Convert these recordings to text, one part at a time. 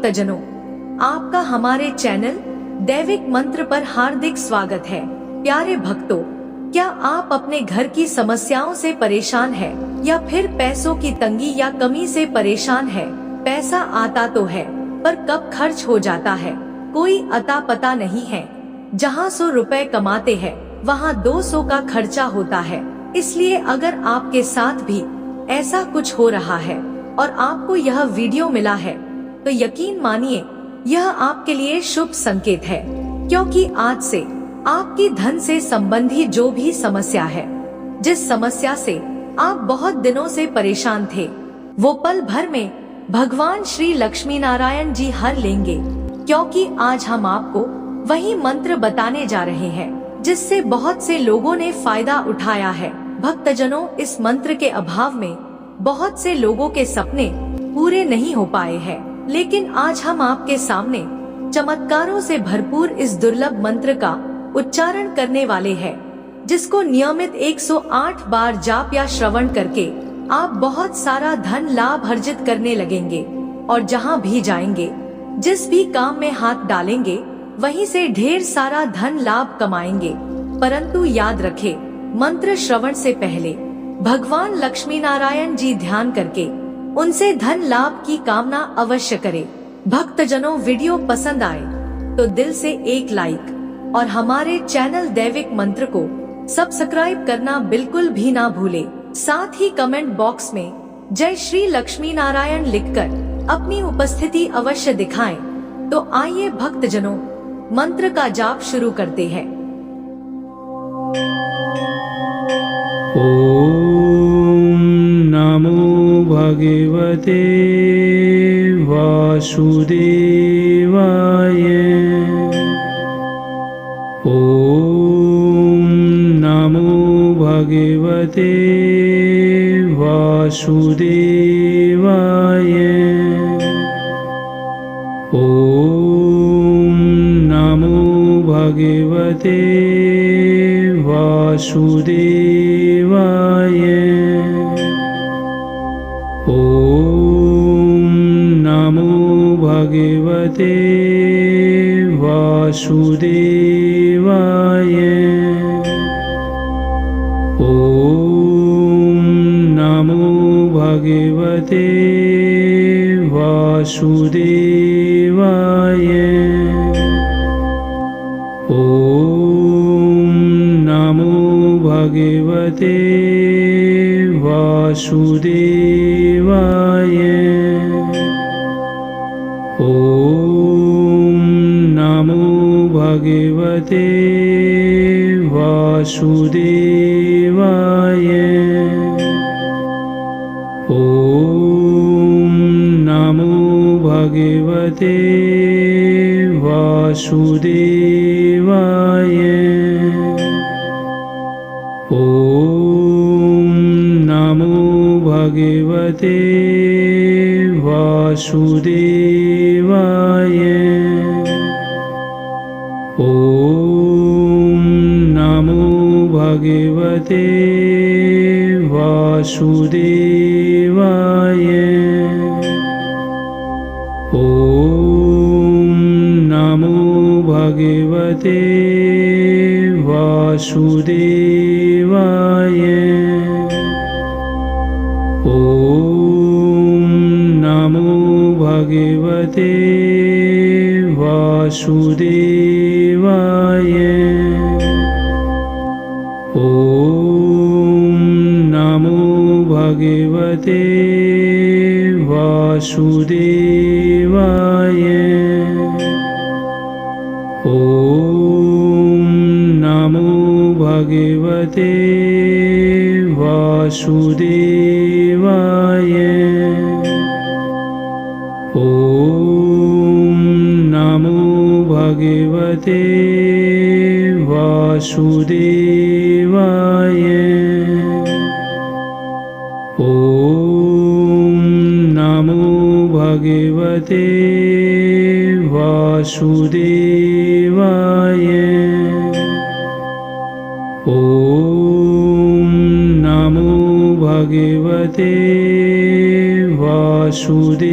भक्तजनों, आपका हमारे चैनल दैविक मंत्र पर हार्दिक स्वागत है। प्यारे भक्तों, क्या आप अपने घर की समस्याओं से परेशान हैं या फिर पैसों की तंगी या कमी से परेशान हैं? पैसा आता तो है पर कब खर्च हो जाता है, कोई अता पता नहीं है। जहाँ 100 रुपए कमाते हैं वहाँ 200 का खर्चा होता है। इसलिए अगर आपके साथ भी ऐसा कुछ हो रहा है और आपको यह वीडियो मिला है तो यकीन मानिए यह आपके लिए शुभ संकेत है, क्योंकि आज से आपकी धन से संबंधी जो भी समस्या है, जिस समस्या से आप बहुत दिनों से परेशान थे, वो पल भर में भगवान श्री लक्ष्मी नारायण जी हर लेंगे। क्योंकि आज हम आपको वही मंत्र बताने जा रहे हैं जिससे बहुत से लोगों ने फायदा उठाया है। भक्तजनों, इस मंत्र के अभाव में बहुत से लोगों के सपने पूरे नहीं हो पाए हैं, लेकिन आज हम आपके सामने चमत्कारों से भरपूर इस दुर्लभ मंत्र का उच्चारण करने वाले हैं, जिसको नियमित 108 बार जाप या श्रवण करके आप बहुत सारा धन लाभ अर्जित करने लगेंगे और जहां भी जाएंगे, जिस भी काम में हाथ डालेंगे, वहीं से ढेर सारा धन लाभ कमाएंगे। परंतु याद रखें, मंत्र श्रवण से पहले भगवान लक्ष्मी नारायण जी ध्यान करके उनसे धन लाभ की कामना अवश्य करें। भक्तजनों, वीडियो पसंद आए तो दिल से एक लाइक और हमारे चैनल दैविक मंत्र को सब्सक्राइब करना बिल्कुल भी ना भूले। साथ ही कमेंट बॉक्स में जय श्री लक्ष्मी नारायण लिखकर अपनी उपस्थिति अवश्य दिखाएं। तो आइए भक्तजनों, मंत्र का जाप शुरू करते हैं। ओम नमो भगवते वासुदेवाय। ओम नमो भगवते वासुदेवाय। ओम नमो भगवते वासुदेवाय। ओम नमो भगवते वासुदेवाय। ओम नमो भगवते वासुदेवाय। ओम नमो भगवते वासुदेवाय। ओम नमो भगवते वासुदेवाय। ओम नमो भगवते वासुदेवाय। ओम नमो भगवते वासुदेवाय। ओम नमो भगवते वासुदेवाय। ओम नमो भगवते वासुदेवाय। ओम नमो भगवते वासुदेवाय। ओम नमो भगवते वासुदेवाय। ओम नमो भगवते वासुदेवाय। ओम नमो भगवते वासुदेवाय। ओम नमो भगवते वासुदेवाय। ओम नमो भगवते वासुदेवाय।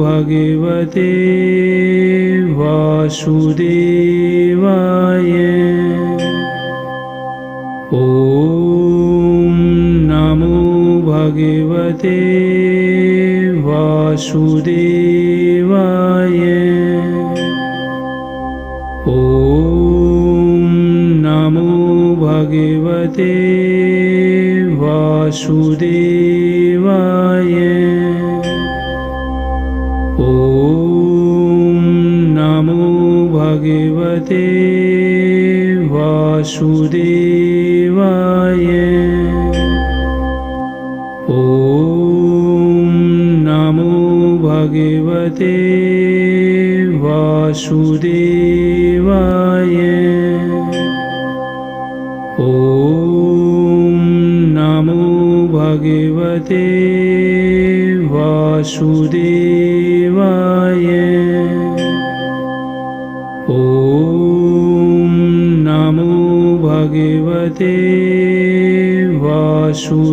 भगवते वासुदेवाय। ॐ नमो भगवते वासुदेवाय। ॐ नमो भगवते वासुदेवाय। ॐ नमो भगवते वासुदेवाय। ॐ नमो भगवते वासुदेवाय। ॐ नमो भगवते वासुदेवाय। ॐ नमो भगवते वासुदेवाय।